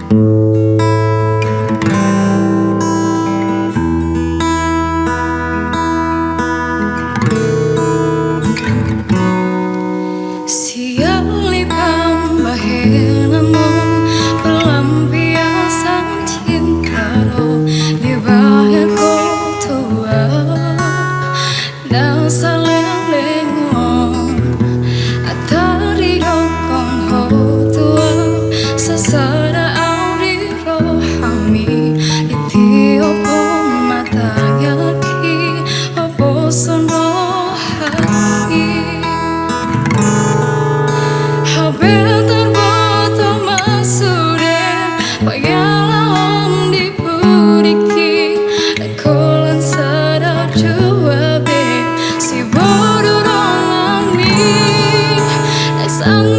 Siali pambahenanmu pelampiasan cintamu di bawah tua dan saling lengon atari dokong ho tua sesada auri rohami itiopo matanya ki opo sono hati. Better bottom masure payala om di puriki kolan sadap jua be si bodoh orang ni sang